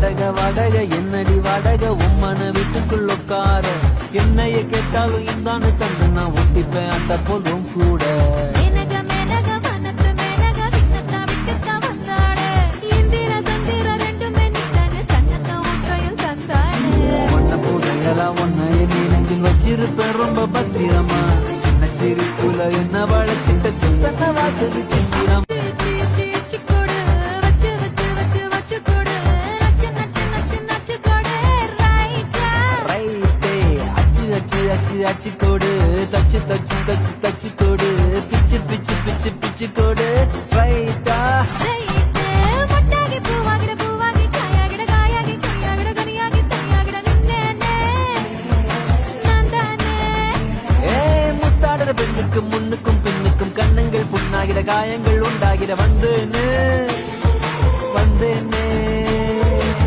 வாடகை என்னடி வாடகை உம்மன வீட்டுக்குள்ள உட்கார என்னைய கேட்டாலும் இந்தானு தந்து நான் ஒட்டிப்பேன் அந்த போலும் கூட வச்சிருப்பேன் ரொம்ப பத்திரமா சின்ன சிரிப்புல என்ன வளைச்சிட்ட சுத்தன வாசல் செஞ்சிரம் அச்சு கோடு தச்சு தச்சு தச்சு தச்சு கோடு பிச்சு பிச்சு பிச்சு பிச்சு கோடு ரைட்டா முத்தாடுற பெண்ணுக்கும் முன்னுக்கும் பின்னுக்கும் கண்ணங்கள் புண்ணாகிற காயங்கள் உண்டாகிற வந்தேன்னு